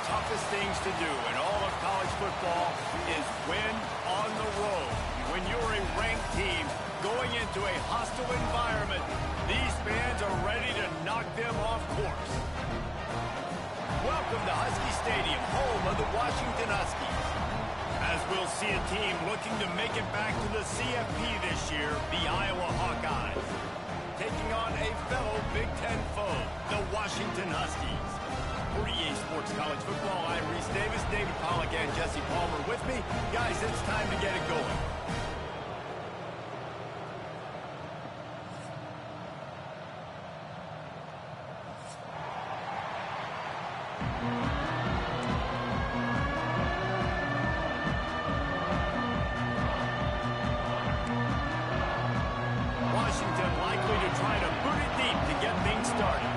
toughest things to do in all of college football is win on the road. When you're a ranked team going into a hostile environment, these fans are ready to knock them off course. Welcome to Husky Stadium, home of the Washington Huskies. As we'll see a team looking to make it back to the CFB this year, the Iowa Hawkeyes. Taking on a fellow Big Ten foe, the Washington Huskies. For EA Sports College Football, I'm Reese Davis, David Pollack, and Jesse Palmer with me. Guys, it's time to get it going. Washington likely to try to boot it deep to get things started.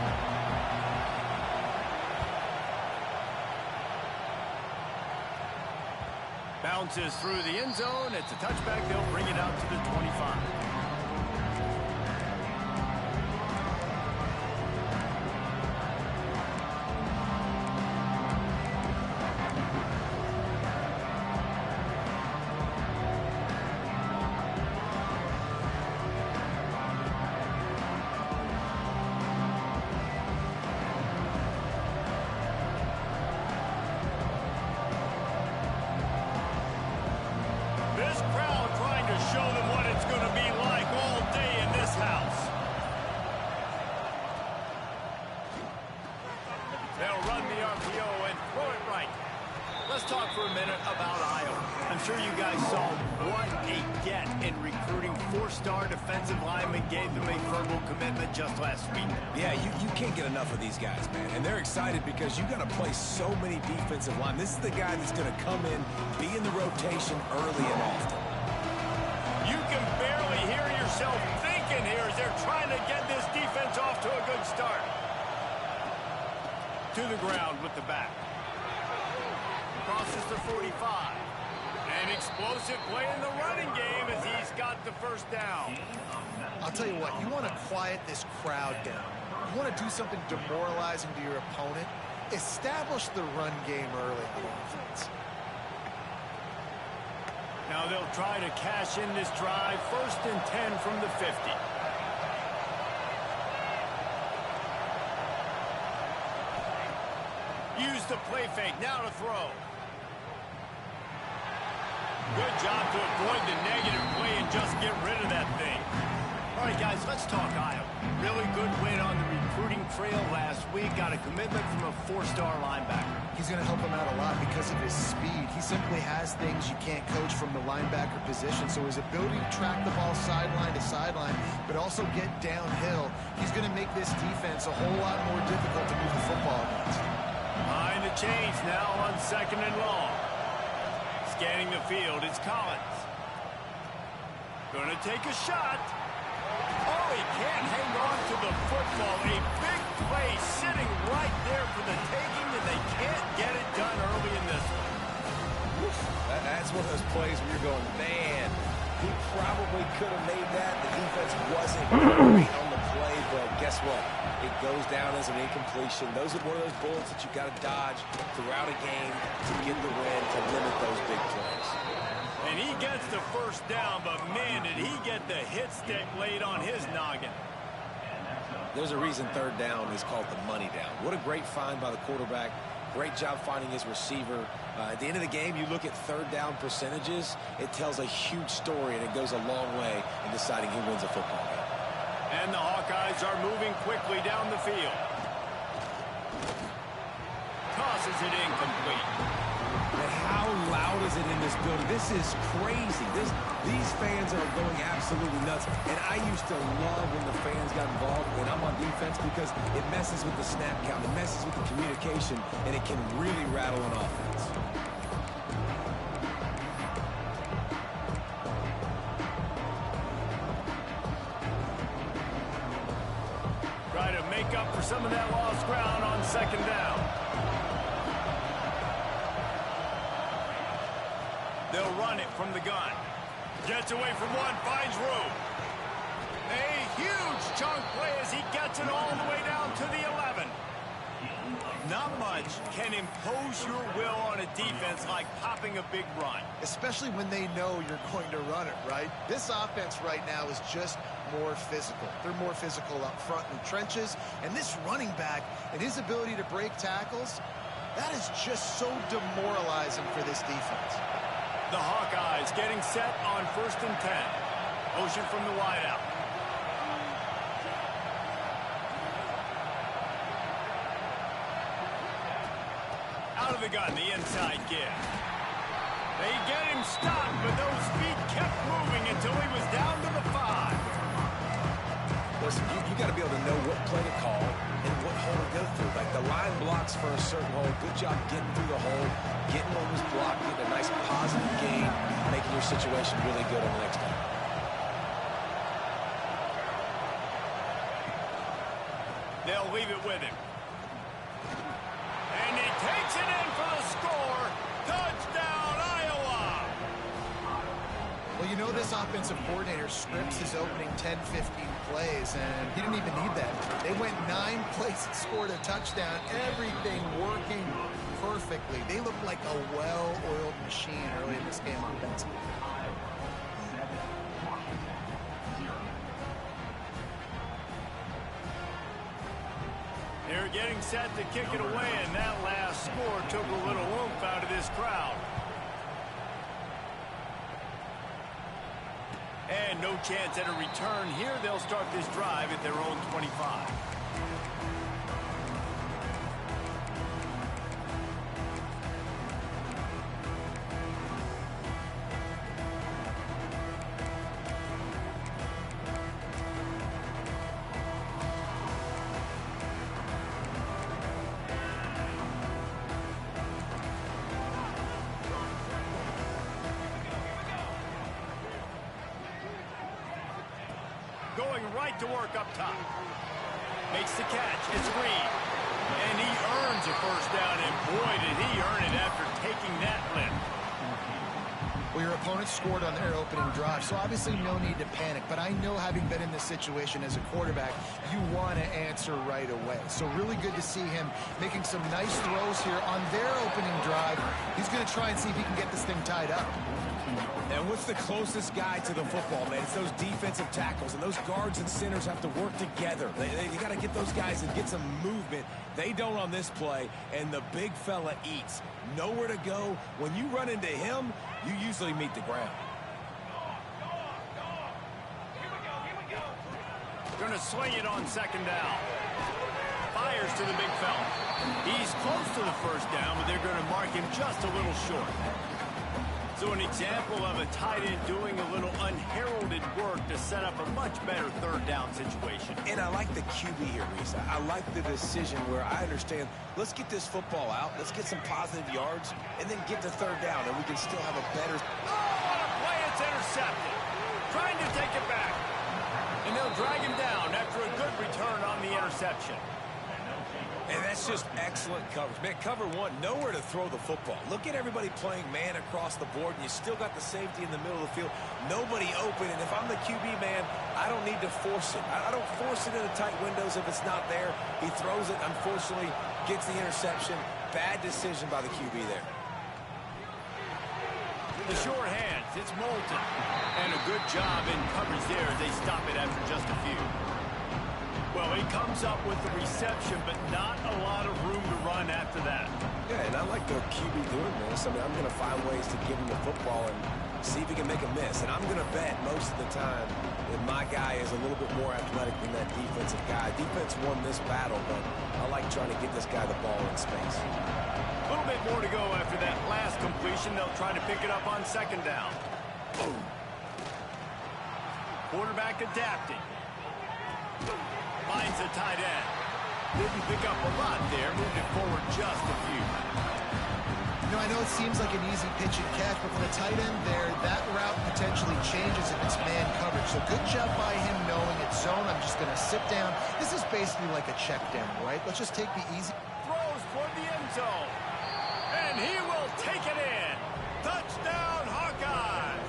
Bounces through the end zone. It's a touchback. They'll bring it out to the 25. This crowd trying to show them what it's going to be like all day in this house. They'll run the RPO and throw it right. Let's talk for a minute about Iowa. I'm sure you guys saw what a get in recruiting. Four-star defensive linemen gave them a verbal commitment just last week. Yeah, you can't get enough of these guys, man. And they're excited because you got to play so many defensive line. This is the guy that's going to come in, be in the rotation early and often. You can barely hear yourself thinking here as they're trying to get this defense off to a good start. To the ground with the back. Crosses the 45. An explosive play in the running game as he's got the first down. I'll tell you what, you want to quiet this crowd down. You want to do something demoralizing to your opponent. Establish the run game early on offense. Now they'll try to cash in this drive. 1st and 10 from the 50. Use the play fake. Now to throw. Good job to avoid the negative play and just get rid of that thing. All right, guys, let's talk Iowa. Really good win on the recruiting trail last week. Got a commitment from a 4-star linebacker. He's going to help him out a lot because of his speed. He simply has things you can't coach from the linebacker position. So his ability to track the ball sideline to sideline, but also get downhill, he's going to make this defense a whole lot more difficult to move the football against. Behind the chains now on 2nd and long. Scanning the field, it's Collins. Gonna take a shot. Oh, he can't hang on to the football. A big play sitting right there for the taking, and they can't get it done early in this one. That's one of those plays where you're going, man, he probably could have made that. The defense wasn't great on the play, but guess what? It goes down as an incompletion. Those are one of those bullets that you got to dodge throughout a game to get the win, to limit those big plays. And he gets the first down, but man, did he get the hit stick laid on his noggin. There's a reason 3rd down is called the money down. What a great find by the quarterback. Great job finding his receiver. At the end of the game, you look at 3rd down percentages. It tells a huge story, and it goes a long way in deciding who wins a football game. And the Hawkeyes are moving quickly down the field. Tosses it incomplete. And how loud is it in this building? This is crazy. These fans are going absolutely nuts. And I used to love when the fans got involved when I'm on defense because it messes with the snap count, it messes with the communication, and it can really rattle an offense. Try to make up for some of that lost ground on 2nd down. They'll run it from the gun. Gets away from one, finds room. A huge chunk play as he gets it all the way down to the 11. Not much can impose your will on a defense like popping a big run. Especially when they know you're going to run it, right? This offense right now is just more physical. They're more physical up front in the trenches. And this running back and his ability to break tackles, that is just so demoralizing for this defense. The Hawkeyes getting set on 1st and 10. Motion from the wideout. Out of the gun, the inside give. They get him stopped, but those feet kept moving until he was down to the 5. Listen, you got to be able to know what play to call and what hole to go through. Like the line blocks for a certain hole. Good job getting through the hole, getting what was blocked, getting a nice positive gain, making your situation really good on the next time. They'll leave it with him. And he takes it in for the score. Touchdown, Iowa! Well, you know this offensive coordinator scripts his opening 10, 15 plays, and he didn't even need that. They went 9 plays and scored a touchdown. Everything working perfectly. They look like a well-oiled machine early in this game offensively. They're getting set to kick it away, and that last score took a little oomph out of this crowd. And no chance at a return here. They'll start this drive at their own 25. Going right to work up top. Makes the catch. It's Reed. And he earns a first down, and boy, did he earn it after taking that lift. Well, your opponent scored on their opening drive, so obviously no need to panic. But I know, having been in this situation as a quarterback, you want to answer right away. So really good to see him making some nice throws here on their opening drive. He's going to try and see if he can get this thing tied up. And what's the closest guy to the football, man? It's those defensive tackles, and those guards and centers have to work together. They got to get those guys and get some movement. They don't on this play, and the big fella eats. Nowhere to go. When you run into him, you usually meet the ground. Going to swing it on 2nd down. Fires to the big fella. He's close to the first down, but they're going to mark him just a little short. So an example of a tight end doing a little unheralded work to set up a much better 3rd down situation. And I like the QB here, Reese. I like the decision where I understand, let's get this football out, let's get some positive yards, and then get to 3rd down, and we can still have a better... Oh, what a play! It's intercepted. Trying to take it back. And they'll drag him down after a good return on the interception. And that's just excellent coverage. Man, cover one, nowhere to throw the football. Look at everybody playing man across the board, and you still got the safety in the middle of the field. Nobody open, and if I'm the QB, man, I don't need to force it. I don't force it into tight windows if it's not there. He throws it, unfortunately, gets the interception. Bad decision by the QB there. The short hands, it's Moulton. And a good job in coverage there as they stop it after just a few. Well, he comes up with the reception, but not a lot of room to run after that. Yeah, and I like the QB doing this. I mean, I'm going to find ways to give him the football and see if he can make a miss. And I'm going to bet most of the time that my guy is a little bit more athletic than that defensive guy. Defense won this battle, but I like trying to get this guy the ball in space. A little bit more to go after that last completion. They'll try to pick it up on 2nd down. Boom. Quarterback adapting. Finds a tight end. Didn't pick up a lot there. Moved it forward just a few. You know, I know it seems like an easy pitch and catch, but for the tight end there, that route potentially changes if it's man coverage. So good job by him knowing it's zone. I'm just going to sit down. This is basically like a check down, right? Let's just take the easy. Throws toward the end zone. And he will take it in. Touchdown, Hawkeyes.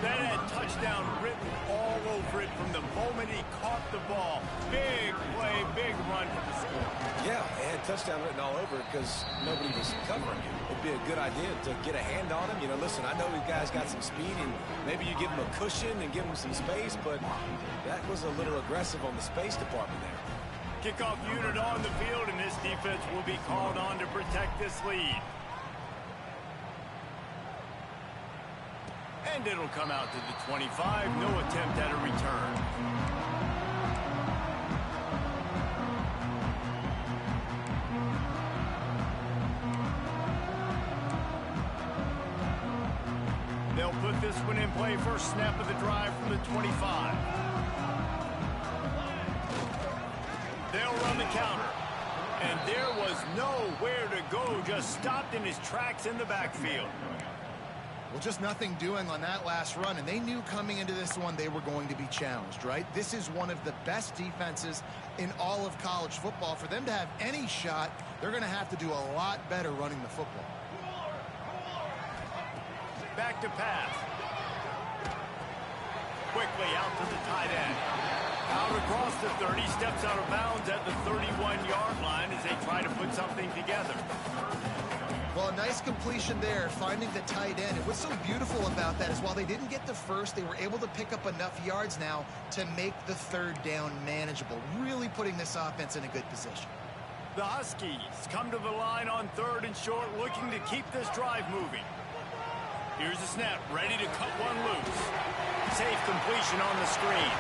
That had touched touchdown written all over it from the moment he caught the ball. Big play, big run for the score. Yeah, it had touchdown written all over it because nobody was covering him. It'd be a good idea to get a hand on him. You know, listen, I know these guys got some speed, and maybe you give him a cushion and give him some space, but that was a little aggressive on the space department there. Kickoff unit on the field, and this defense will be called on to protect this lead. And it'll come out to the 25. No attempt at a return. They'll put this one in play. First snap of the drive from the 25. They'll run the counter. And there was nowhere to go. Just stopped in his tracks in the backfield. Well, just nothing doing on that last run, and they knew coming into this one they were going to be challenged, right? This is one of the best defenses in all of college football. For them to have any shot, they're going to have to do a lot better running the football. Back to pass. Quickly out to the tight end. Out across the 30, steps out of bounds at the 31-yard line as they try to put something together. Well, a nice completion there, finding the tight end. And what's so beautiful about that is while they didn't get the first, they were able to pick up enough yards now to make the third down manageable, really putting this offense in a good position. The Huskies come to the line on 3rd and short, looking to keep this drive moving. Here's the snap, ready to cut one loose. Safe completion on the screen.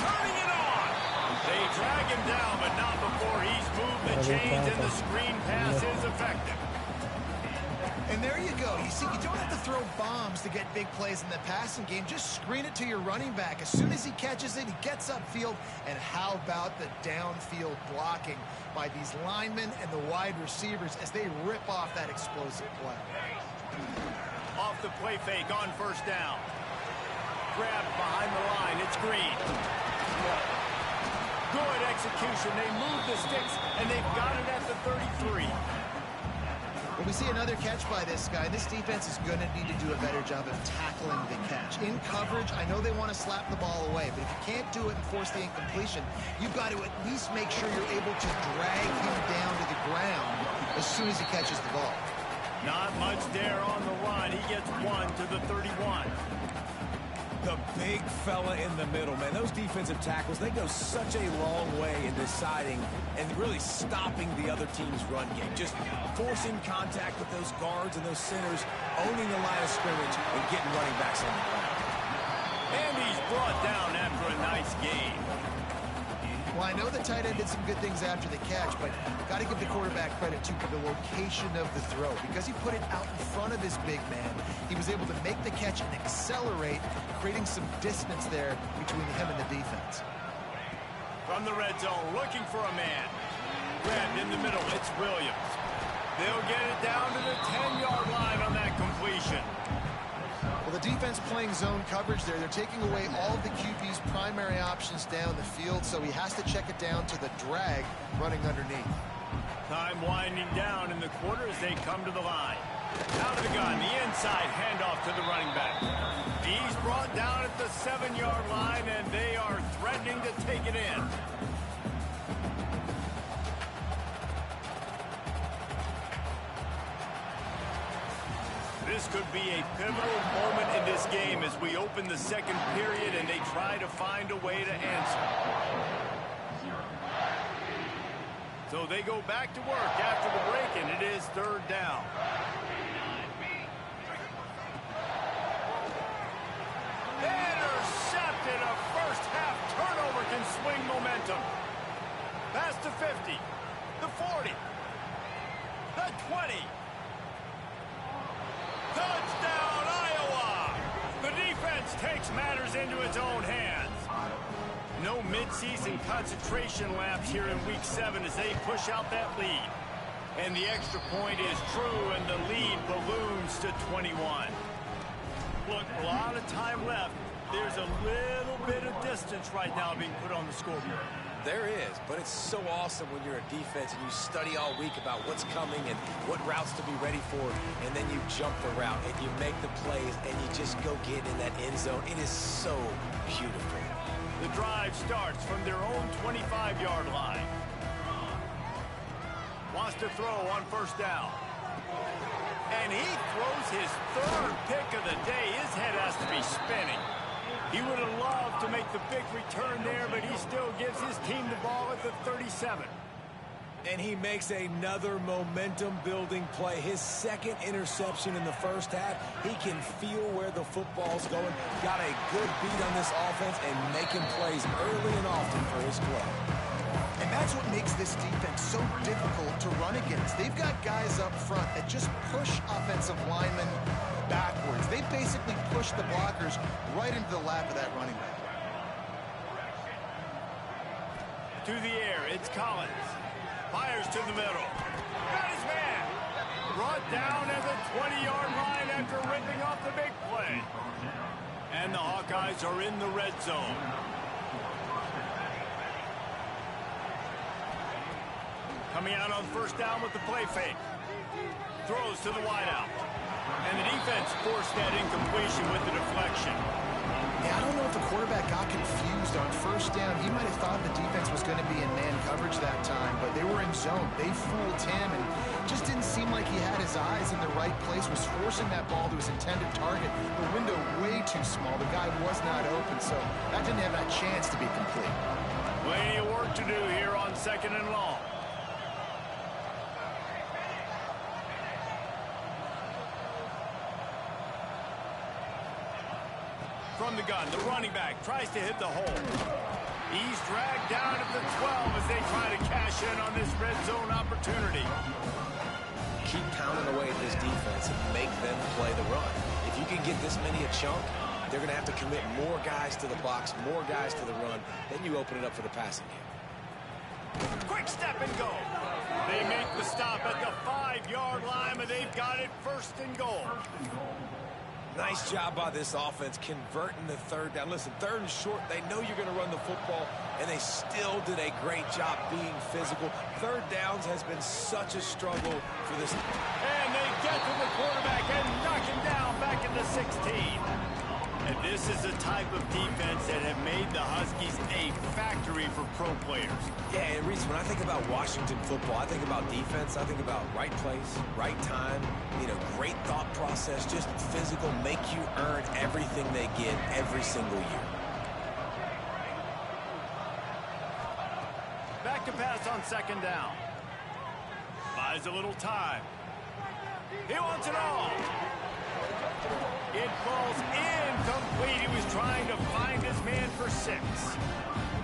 Turning it on! They drag him down, but not before he's moved the chains, and the screen pass is effective. And there you go. You see, you don't have to throw bombs to get big plays in the passing game. Just screen it to your running back. As soon as he catches it, he gets upfield. And how about the downfield blocking by these linemen and the wide receivers as they rip off that explosive play. Off the play fake on first down. Grabbed behind the line. It's Green. Good execution. They move the sticks, and they've got it at the 33. Well, we see another catch by this guy. This defense is going to need to do a better job of tackling the catch. In coverage, I know they want to slap the ball away, but if you can't do it and force the incompletion, you've got to at least make sure you're able to drag him down to the ground as soon as he catches the ball. Not much there on the line. He gets one to the 31. The big fella in the middle, man. Those defensive tackles, they go such a long way in deciding and really stopping the other team's run game. Just forcing contact with those guards and those centers, owning the line of scrimmage, and getting running backs on the ground. And he's brought down after a nice gain. Well, I know the tight end did some good things after the catch, but got to give the quarterback credit, too, for the location of the throw. Because he put it out in front of his big man, he was able to make the catch and accelerate, creating some distance there between him and the defense. From the red zone, looking for a man. Grabbed in the middle, it's Williams. They'll get it down to the 10-yard line on that completion. Well, the defense playing zone coverage there. They're taking away all of the QB's primary options down the field, so he has to check it down to the drag running underneath. Time winding down in the quarter as they come to the line. Out of the gun, the inside handoff to the running back. He's brought down at the 7-yard line, and they are threatening to take it in. This could be a pivotal moment in this game as we open the second period and they try to find a way to answer. So they go back to work after the break, and it is 3rd down. Intercepted. A first half turnover can swing momentum. Past the 50, the 40, the 20. Touchdown, Iowa! The defense takes matters into its own hands. No midseason concentration laps here in Week 7 as they push out that lead. And the extra point is true, and the lead balloons to 21. Look, a lot of time left. There's a little bit of distance right now being put on the scoreboard. There is, but it's so awesome when you're a defense and you study all week about what's coming and what routes to be ready for, and then you jump the route and you make the plays and you just go get in that end zone. It is so beautiful. The drive starts from their own 25-yard line. Wants to throw on first down. And he throws his third pick of the day. His head has to be spinning. He would have loved to make the big return there, but he still gives his team the ball at the 37. And he makes another momentum-building play. His second interception in the first half. He can feel where the football's going. Got a good beat on this offense and making plays early and often for his club. And that's what makes this defense so difficult to run against. They've got guys up front that just push offensive linemen backwards. They basically push the blockers right into the lap of that running back. To the air, it's Collins. Fires to the middle. Got his man. Brought down at the 20-yard line after ripping off the big play. And the Hawkeyes are in the red zone. Coming out on first down with the play fake. Throws to the wideout. And the defense forced that incompletion with the deflection. Yeah, I don't know if the quarterback got confused on first down. He might have thought the defense was going to be in man coverage that time, but they were in zone. They fooled him and just didn't seem like he had his eyes in the right place, was forcing that ball to his intended target. The window way too small. The guy was not open, so that didn't have that chance to be complete. Plenty of work to do here on second and long. From the gun, the running back tries to hit the hole. He's dragged down at the 12 as they try to cash in on this red zone opportunity. Keep pounding away at this defense and make them play the run. If you can get this many a chunk, they're going to have to commit more guys to the box, more guys to the run. Then you open it up for the passing game. Quick step and go. They make the stop at the 5-yard line, but they've got it first and goal. Nice job by this offense converting the third down. Listen, third and short, they know you're going to run the football, and they still did a great job being physical. Third downs has been such a struggle for this. And they get to the quarterback and knock him down back in the 16. And this is the type of defense that have made the Huskies a factory for pro players. Yeah, and Reese, when I think about Washington football, I think about defense, I think about right place, right time, great thought process, just physical, make you earn everything they get every single year. Back to pass on second down. Buys a little time. He wants it all. It falls incomplete. He was trying to find his man for 6.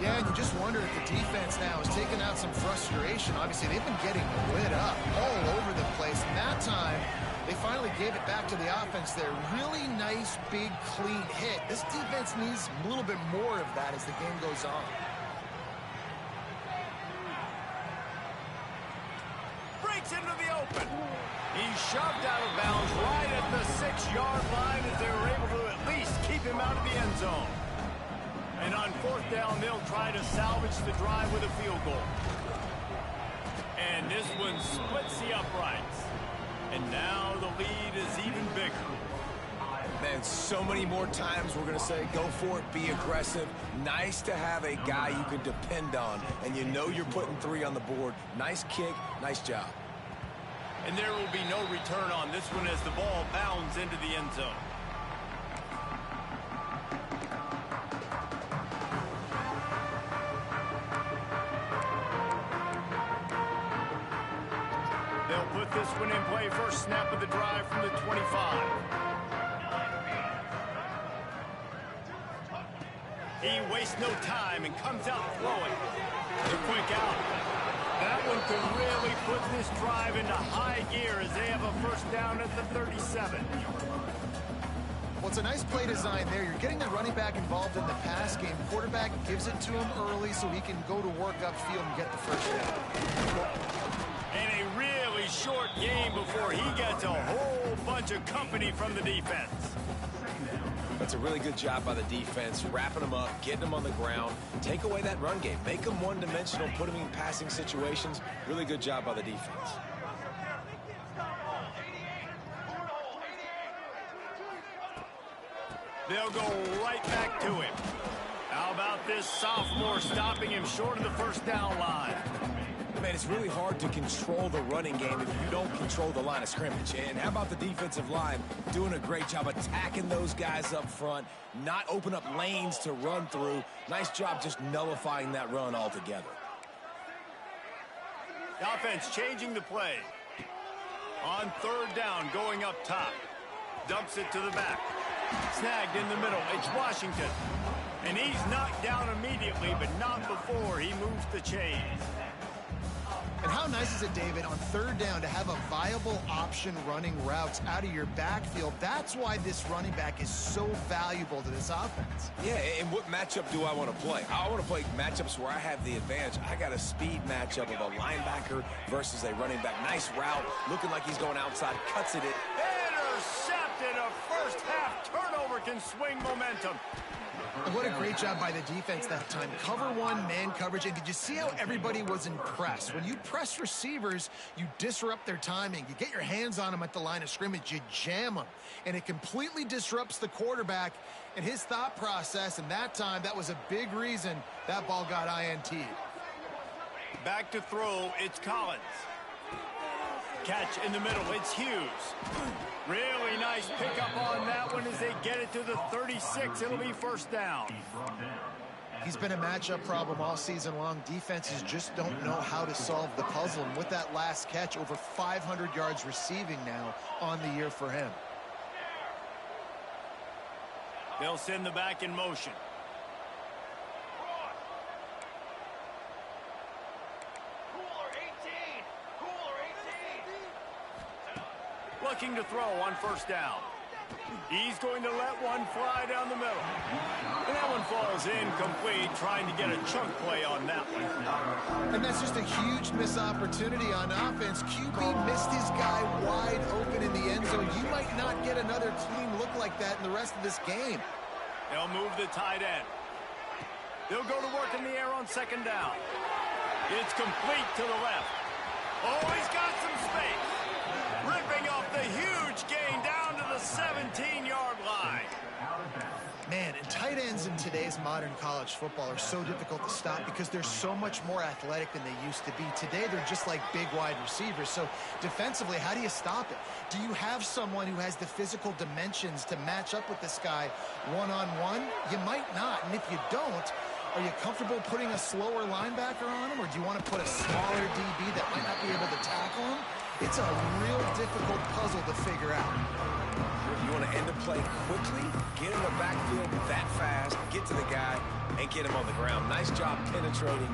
Yeah, and you just wonder if the defense now is taking out some frustration. Obviously, they've been getting lit up all over the place. And that time, they finally gave it back to the offense there. Really nice, big, clean hit. This defense needs a little bit more of that as the game goes on. Breaks into the open. He's shoved out of bounds right at the 6-yard line as they were able to at least keep him out of the end zone. And on fourth down, they'll try to salvage the drive with a field goal. And this one splits the uprights. And now the lead is even bigger. Man, so many more times we're going to say, go for it, be aggressive. Nice to have a guy you can depend on, and you know you're putting 3 on the board. Nice kick, nice job. And there will be no return on this one as the ball bounds into the end zone. They'll put this one in play. First snap of the drive from the 25. He wastes no time and comes out throwing. The quick out. That one could really put this drive into high gear as they have a first down at the 37. Well, it's a nice play design there. You're getting the running back involved in the pass game. Quarterback gives it to him early so he can go to work upfield and get the first down. And a really short game before he gets a whole bunch of company from the defense. That's a really good job by the defense, wrapping them up, getting them on the ground, take away that run game, make them one-dimensional, put them in passing situations. Really good job by the defense. They'll go right back to him. How about this sophomore stopping him short of the first down line? Man, it's really hard to control the running game if you don't control the line of scrimmage. And how about the defensive line doing a great job attacking those guys up front, not open up lanes to run through. Nice job just nullifying that run altogether. The offense changing the play. On third down, going up top. Dumps it to the back. Snagged in the middle. It's Washington. And he's knocked down immediately, but not before he moves the chains. And how nice is it, David, on third down to have a viable option running routes out of your backfield? That's why this running back is so valuable to this offense. Yeah, and what matchup do I want to play? I want to play matchups where I have the advantage. I got a speed matchup of a linebacker versus a running back. Nice route, looking like he's going outside, cuts it in. Intercepted. A first half turnover can swing momentum. And what a great job by the defense that time. Cover one, man coverage. And did you see how everybody was impressed? When you press receivers, you disrupt their timing. You get your hands on them at the line of scrimmage. You jam them. And it completely disrupts the quarterback and his thought process. And that time, that was a big reason that ball got INT'd. Back to throw, it's Collins. Catch in the middle, it's Hughes. Really nice pickup on that one as they get it to the 36. It'll be first down. He's been a matchup problem all season long. Defenses just don't know how to solve the puzzle. And with that last catch, over 500 yards receiving now on the year for him. They'll send the back in motion. Looking to throw on first down. He's going to let one fly down the middle. And that one falls incomplete, trying to get a chunk play on that one. And that's just a huge missed opportunity on offense. QB missed his guy wide open in the end zone. You might not get another clean look like that in the rest of this game. They'll move the tight end. They'll go to work in the air on second down. It's complete to the left. Oh, he's got some space. Ripping off the huge gain down to the 17-yard line. Man, and tight ends in today's modern college football are so difficult to stop because they're so much more athletic than they used to be. Today, they're just like big wide receivers. So defensively, how do you stop it? Do you have someone who has the physical dimensions to match up with this guy one-on-one? You might not. And if you don't, are you comfortable putting a slower linebacker on him, or do you want to put a smaller DB that might not be able to tackle him? It's a real difficult puzzle to figure out. You want to end the play quickly, get in the backfield that fast, get to the guy, and get him on the ground. Nice job penetrating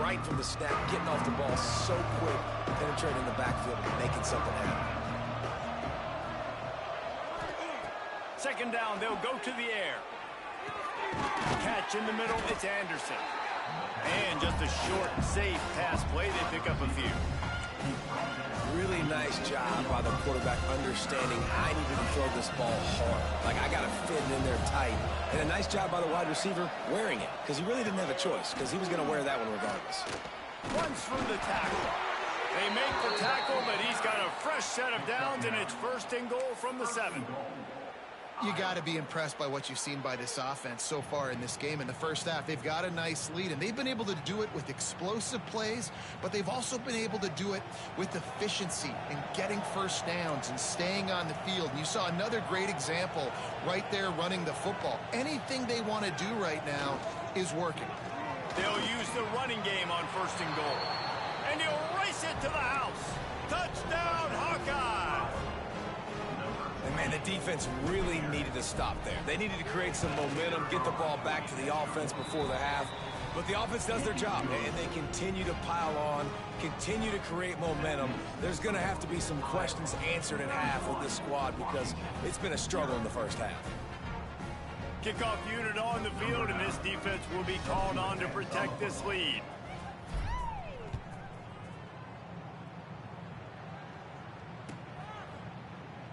right from the snap, getting off the ball so quick, penetrating the backfield and making something happen. Second down, they'll go to the air. Catch in the middle, it's Anderson. And just a short, safe pass play, they pick up a few. Really nice job by the quarterback understanding I needed to throw this ball hard. Like, I got to fit it in there tight. And a nice job by the wide receiver wearing it, because he really didn't have a choice, because he was going to wear that one regardless. Runs through the tackle. They make the tackle, but he's got a fresh set of downs, and it's first and goal from the 7. You got to be impressed by what you've seen by this offense so far in this game. In the first half, they've got a nice lead, and they've been able to do it with explosive plays, but they've also been able to do it with efficiency and getting first downs and staying on the field. And you saw another great example right there running the football. Anything they want to do right now is working. They'll use the running game on first and goal. And he'll race it to the house. Touchdown, Hawkeyes! And, man, the defense really needed to stop there. They needed to create some momentum, get the ball back to the offense before the half. But the offense does their job, and they continue to pile on, continue to create momentum. There's going to have to be some questions answered in half with this squad because it's been a struggle in the first half. Kickoff unit on the field, and this defense will be called on to protect this lead.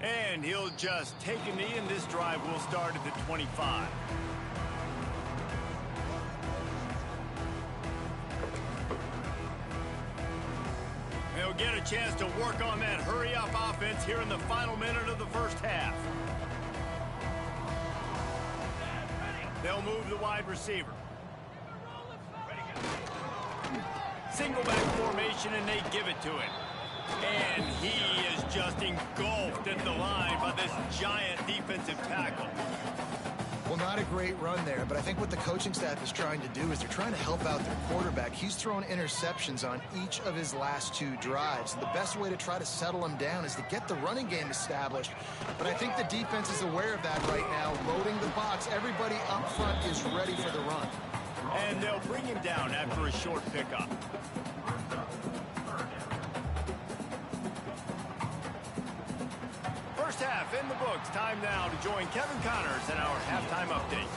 And he'll just take a knee, and this drive will start at the 25. They'll get a chance to work on that hurry-up offense here in the final minute of the first half. They'll move the wide receiver. Single back formation, and they give it to him. And he is just engulfed at the line by this giant defensive tackle. Well, not a great run there, but I think what the coaching staff is trying to do is they're trying to help out their quarterback. He's thrown interceptions on each of his last 2 drives. And the best way to try to settle him down is to get the running game established. But I think the defense is aware of that right now, loading the box. Everybody up front is ready for the run. And they'll bring him down after a short pickup. First half in the books. Time now to join Kevin Connors in our halftime update.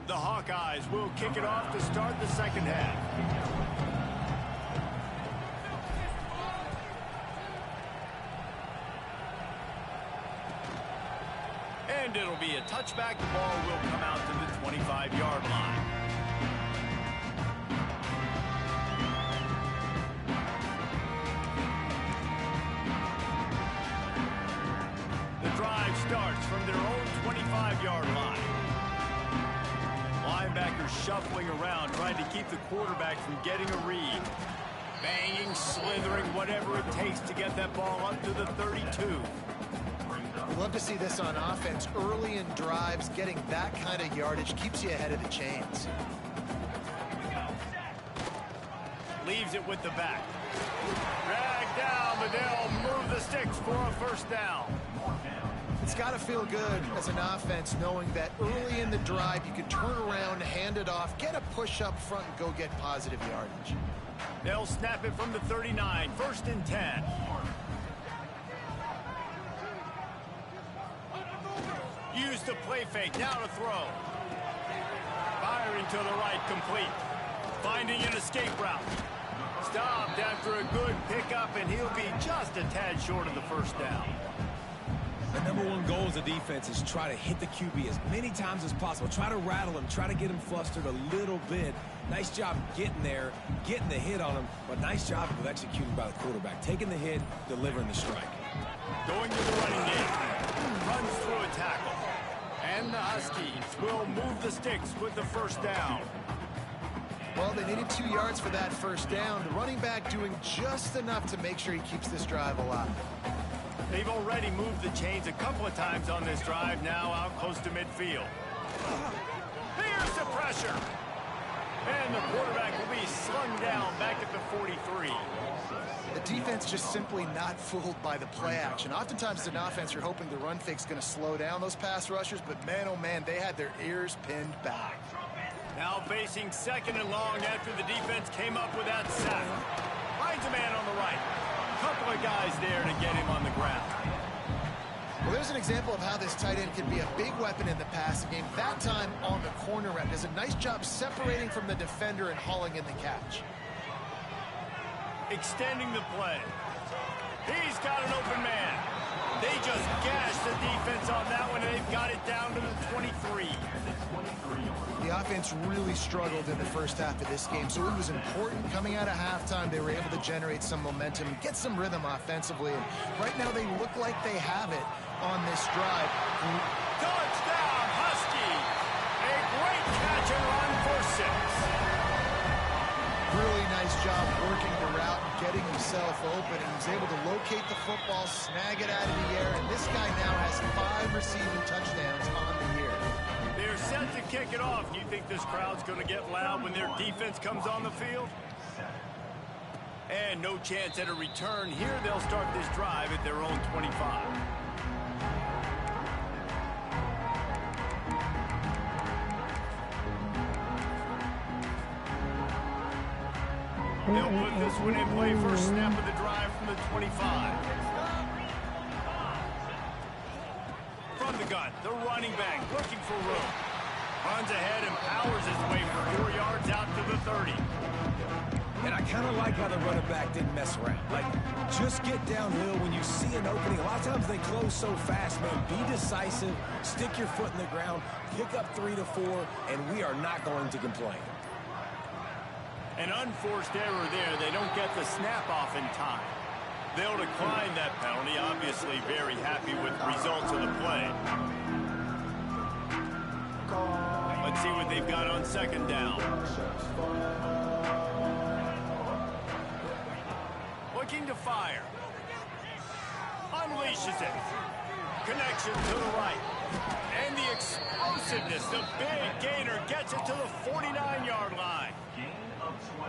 The Hawkeyes will kick it off to start the second half. And it'll be a touchback. The ball will come out to the 25-yard line. The drive starts from their own 25-yard line. Linebackers shuffling around, trying to keep the quarterback from getting a read. Banging, slithering, whatever it takes to get that ball up to the 32. We'd love to see this on offense. Early in drives, getting that kind of yardage keeps you ahead of the chains. Leaves it with the back. Dragged down, but they'll move the sticks for a first down. It's got to feel good as an offense knowing that early in the drive you can turn around, hand it off, get a push up front, and go get positive yardage. They'll snap it from the 39, 1st and 10. Use the play fake, now to throw. Firing to the right, complete. Finding an escape route. Stopped after a good pickup, and he'll be just a tad short of the first down. The number one goal as a defense is try to hit the QB as many times as possible. Try to rattle him, try to get him flustered a little bit. Nice job getting there, getting the hit on him, but nice job of executing by the quarterback. Taking the hit, delivering the strike. Going to the running game. Runs through a tackle. And the Huskies will move the sticks with the first down. Well, they needed 2 yards for that first down. The running back doing just enough to make sure he keeps this drive alive. They've already moved the chains a couple of times on this drive, now out close to midfield. Here's the pressure. And the quarterback will be slung down back at the 43. The defense just simply not fooled by the play action. Oftentimes as an offense, you're hoping the run fake's going to slow down those pass rushers, but man, oh man, they had their ears pinned back. Now facing 2nd and long after the defense came up with that sack. Finds a man on the right. Couple of guys there to get him on the ground. Well, there's an example of how this tight end can be a big weapon in the passing game. That time on the corner route does a nice job separating from the defender and hauling in the catch. Extending the play. He's got an open man. They just gashed the defense on that one, and they've got it down to the 23. The offense really struggled in the first half of this game, so it was important coming out of halftime. They were able to generate some momentum and get some rhythm offensively. And right now they look like they have it on this drive. Touchdown, Husky! A great catch and run for 6. Really nice job working the route and getting himself open. And he's able to locate the football, snag it out of the air, and this guy now has 5 receiving touchdowns on the year. They're set to kick it off. You think this crowd's going to get loud when their defense comes on the field? And no chance at a return here. They'll start this drive at their own 25. They'll put this one in play. First snap of the drive from the 25. From the gun, the running back looking for room. Runs ahead and powers his way for 4 30. And I kind of like how the running back didn't mess around. Like, just get downhill when you see an opening. A lot of times they close so fast, man. Be decisive, stick your foot in the ground, pick up 3 to 4, and we are not going to complain. An unforced error there. They don't get the snap off in time. They'll decline that penalty. Obviously very happy with the results of the play. Let's see what they've got on second down. Looking to fire. Unleashes it. Connection to the right. And the explosiveness. The big gainer gets it to the 49-yard line.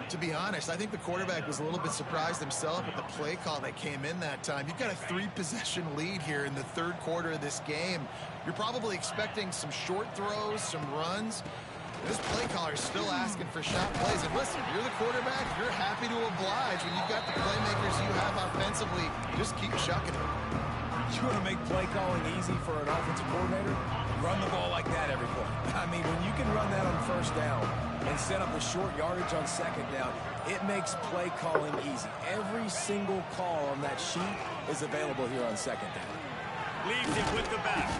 To be honest, I think the quarterback was a little bit surprised himself at the play call that came in that time. You've got a 3-possession lead here in the third quarter of this game. You're probably expecting some short throws, some runs. This play caller is still asking for shot plays. And listen, you're the quarterback. You're happy to oblige when you've got the playmakers you have offensively. Just keep shucking it. You want to make play calling easy for an offensive coordinator? Run the ball like that every play. I mean, when you can run that on first down and set up the short yardage on second down, it makes play calling easy. Every single call on that sheet is available here on second down. Leaves it with the back.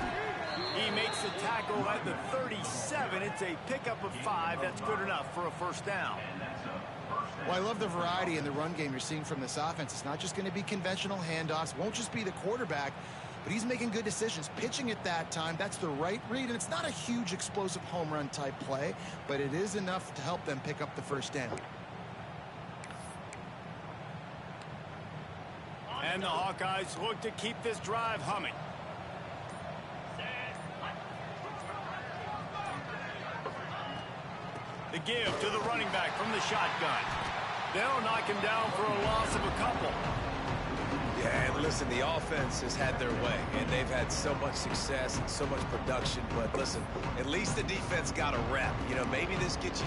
He makes the tackle at the 37. It's a pickup of 5. That's good enough for a first down. Well, I love the variety in the run game you're seeing from this offense. It's not just going to be conventional handoffs. Won't just be the quarterback, but he's making good decisions. Pitching at that time, that's the right read, and it's not a huge explosive home run type play, but it is enough to help them pick up the first down. And the Hawkeyes look to keep this drive humming. The give to the running back from the shotgun. They'll knock him down for a loss of a couple. Yeah, and listen, the offense has had their way, and they've had so much success and so much production. But listen, at least the defense got a rep. You know, maybe this gets you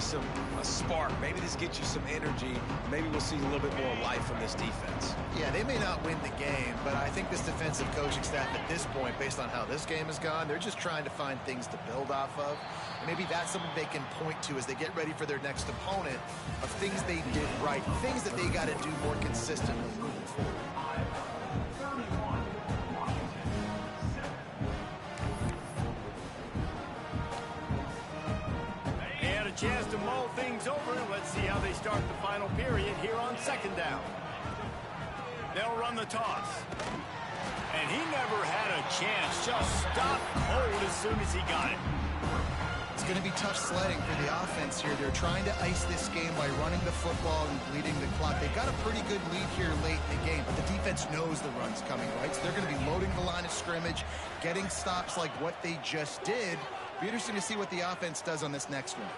a spark. Maybe this gets you some energy. Maybe we'll see a little bit more life from this defense. Yeah, they may not win the game, but I think this defensive coaching staff at this point, based on how this game has gone, they're just trying to find things to build off of. Maybe that's something they can point to as they get ready for their next opponent of things they did right, things that they got to do more consistently moving forward. They had a chance to mull things over. Let's see how they start the final period here on second down. They'll run the toss. And he never had a chance. Just stopped cold as soon as he got it. It's going to be tough sledding for the offense here. They're trying to ice this game by running the football and bleeding the clock. They've got a pretty good lead here late in the game, but the defense knows the run's coming, right? So they're going to be loading the line of scrimmage, getting stops like what they just did. Be interesting to see what the offense does on this next one.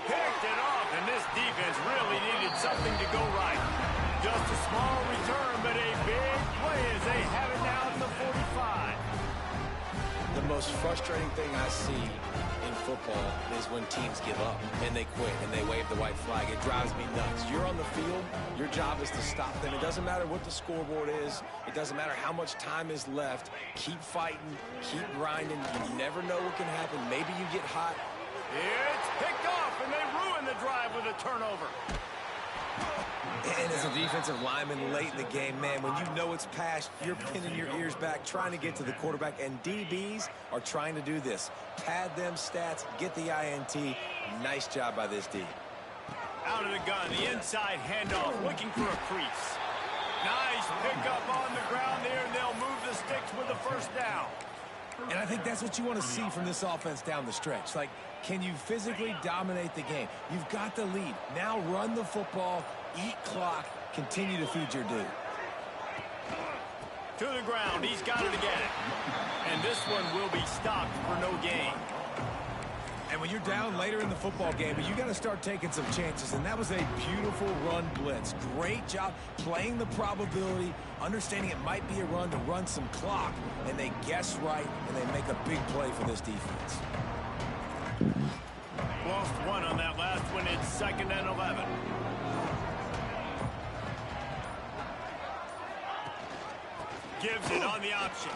Picked it off, and this defense really needed something to go right. Just a small return, but a big play as they have it now at the 45. The most frustrating thing I see in football is when teams give up and they quit and they wave the white flag. It drives me nuts. You're on the field. Your job is to stop them. It doesn't matter what the scoreboard is. It doesn't matter how much time is left. Keep fighting. Keep grinding. You never know what can happen. Maybe you get hot. It's picked off, and they ruin the drive with a turnover. And as a defensive lineman late in the game, man, when you know it's past, you're pinning your ears back, trying to get to the quarterback, and DBs are trying to do this. Pad them stats, get the INT. Nice job by this D. Out of the gun, the inside handoff, looking for a crease. Nice pickup on the ground there, and they'll move the sticks with the first down. And I think that's what you want to see from this offense down the stretch. Like, can you physically dominate the game? You've got the lead. Now run the football, eat clock, continue to feed your dude. To the ground, he's got it again. And this one will be stopped for no gain. And when you're down later in the football game, you got to start taking some chances. And that was a beautiful run blitz. Great job playing the probability, understanding it might be a run to run some clock. And they guess right, and they make a big play for this defense. Lost one on that last one. It's 2nd and 11. Gives it on the option.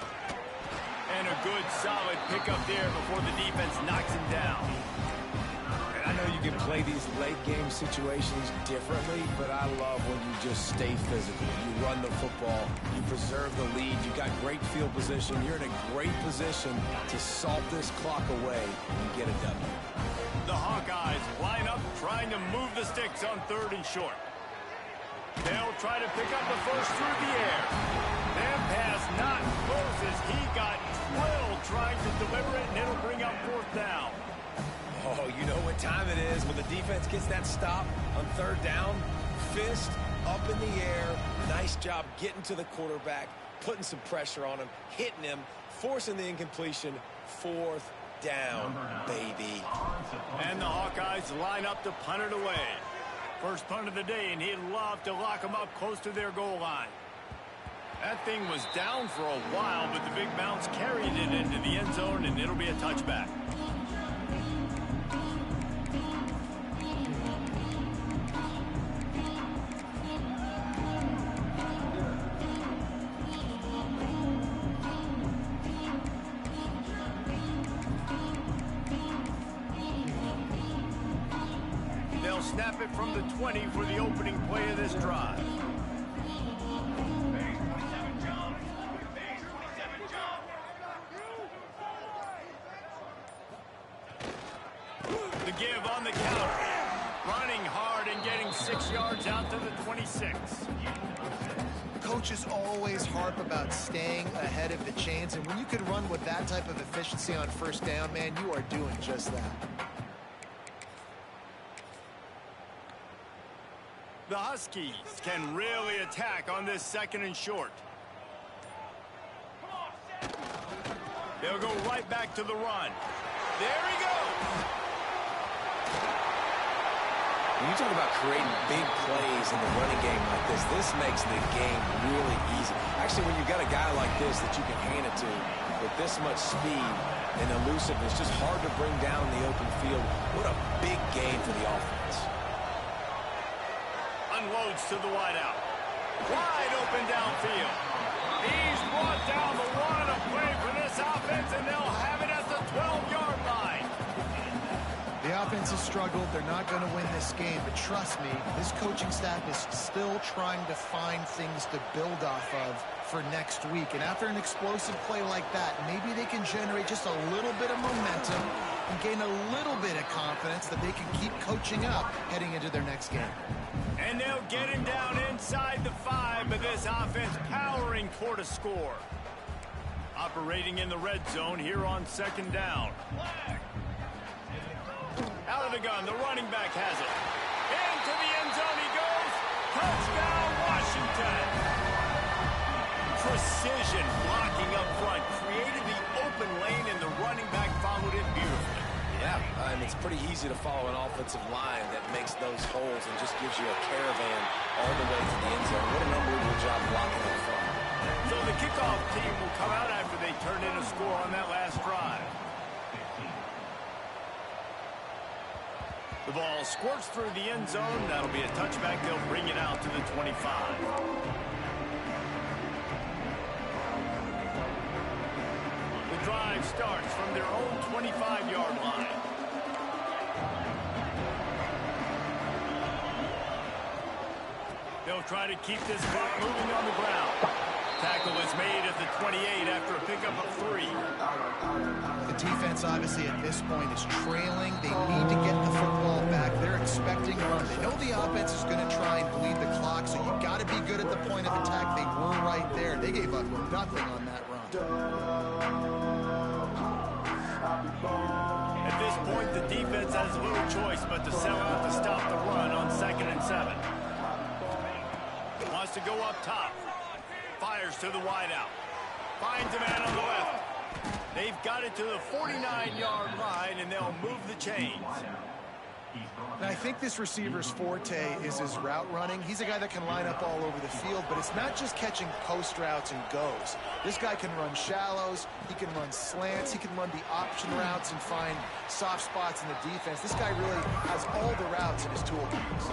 And a good, solid pickup there before the defense knocks him down. And I know you can play play these late-game situations differently, but I love when you just stay physical. You run the football, you preserve the lead, you got great field position, you're in a great position to salt this clock away and get a W. The Hawkeyes line up trying to move the sticks on 3rd and short. They'll try to pick up the first through the air. That pass not close as he got drilled trying to deliver it, and it'll bring up 4th down. Oh, you know what time it is when the defense gets that stop on 3rd down. Fist up in the air. Nice job getting to the quarterback, putting some pressure on him, hitting him, forcing the incompletion. 4th down, baby. And the Hawkeyes line up to punt it away. First punt of the day, and he'd love to lock them up close to their goal line. That thing was down for a while, but the big bounce carried it into the end zone, and it'll be a touchback. They'll snap it from the 20 for the opening play of this drive. The give on the counter. Running hard and getting 6 yards out to the 26. Coaches always harp about staying ahead of the chains, and when you can run with that type of efficiency on 1st down, man, you are doing just that. The Huskies can really attack on this 2nd and short. They'll go right back to the run. There he goes. When you talk about creating big plays in the running game like this makes the game really easy. Actually, when you've got a guy like this that you can hand it to with this much speed and elusiveness, just hard to bring down in the open field. What a big game for the offense. Unloads to the wideout. Wide open downfield. He's brought down the one. A play for this offense, and they'll have it at the 12-yard line. The offense has struggled. They're not going to win this game, but trust me, this coaching staff is still trying to find things to build off of for next week. And after an explosive play like that, maybe they can generate just a little bit of momentum and gain a little bit of confidence that they can keep coaching up heading into their next game. And they'll get him down inside the 5, but this offense powering toward a score. Operating in the red zone here on 2nd down. Out of the gun, the running back has it. Into the end zone he goes. Touchdown, Washington. Precision blocking up front. Created the open lane, and the running back followed it beautifully. Yeah, and it's pretty easy to follow an offensive line that makes those holes and just gives you a caravan all the way to the end zone. What an unbelievable job blocking up front. So the kickoff team will come out after they turn in a score on that last drive. The ball squirts through the end zone. That'll be a touchback. They'll bring it out to the 25. The drive starts from their own 25-yard line. They'll try to keep this clock moving on the ground. Tackle is made at the 28 after a pickup of 3. The defense, obviously, at this point is trailing. They need to get the football back. They're expecting a run. They know the offense is going to try and bleed the clock, so you've got to be good at the point of attack. They were right there. They gave up nothing on that run. At this point, the defense has little choice but to sell out to stop the run on 2nd and 7. Wants to go up top. Fires to the wideout. Finds a man on the left. They've got it to the 49-yard line, and they'll move the chains. And I think this receiver's forte is his route running. He's a guy that can line up all over the field, but it's not just catching post routes and goes. This guy can run shallows, he can run slants, he can run the option routes and find soft spots in the defense. This guy really has all the routes in his toolbox.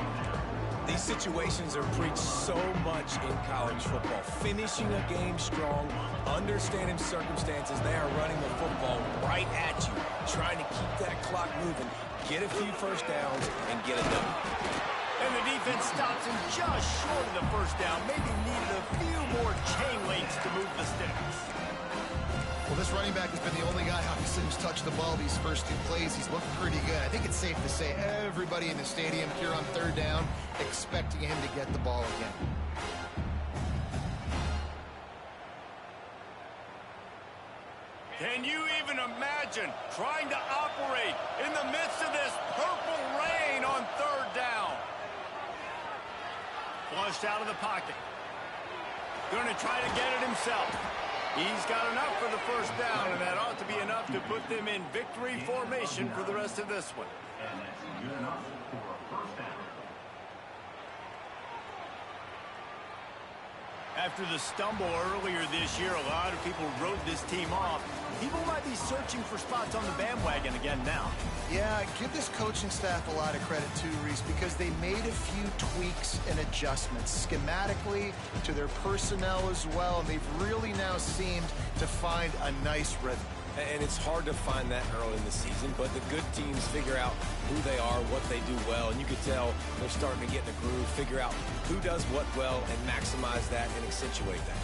These situations are preached so much in college football. Finishing a game strong, understanding circumstances. They are running the football right at you, trying to keep that clock moving, get a few first downs, and get it done. And the defense stops him just short of the first down. Maybe needed a few more chain links to move the sticks. Well, this running back has been the only guy, obviously, who's touched the ball these first two plays. He's looked pretty good. I think it's safe to say everybody in the stadium here on third down expecting him to get the ball again. Can you even imagine trying to operate in the midst of this purple rain on third down? Flushed out of the pocket. Going to try to get it himself. He's got enough for the first down, and that ought to be enough to put them in victory formation for the rest of this one. And that's good enough for a first down. After the stumble earlier this year, a lot of people wrote this team off. People might be searching for spots on the bandwagon again now. Yeah, give this coaching staff a lot of credit too, Reese, because they made a few tweaks and adjustments schematically to their personnel as well, and they've really now seemed to find a nice rhythm. And it's hard to find that early in the season, but the good teams figure out who they are, what they do well, and you can tell they're starting to get in a groove, figure out who does what well, and maximize that and accentuate that.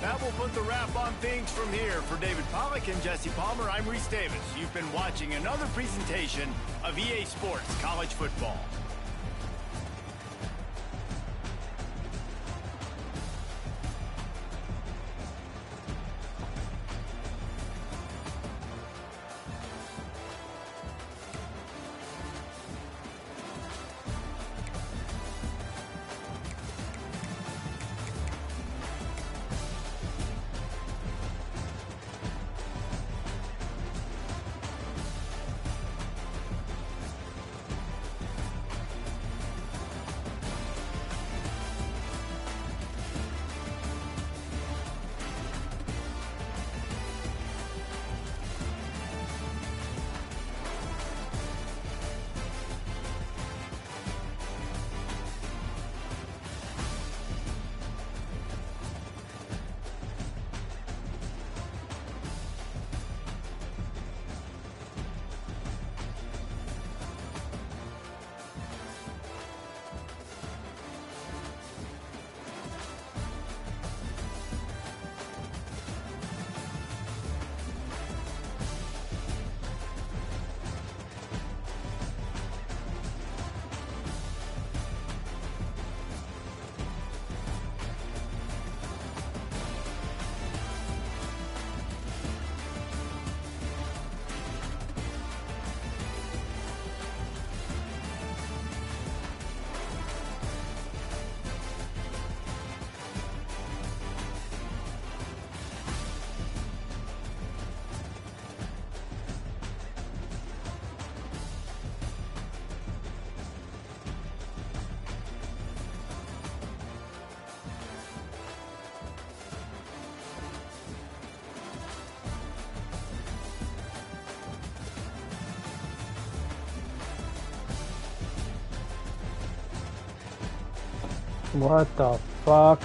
That will put the wrap on things from here. For David Pollack and Jesse Palmer, I'm Reese Davis. You've been watching another presentation of EA Sports College Football. What the fuck?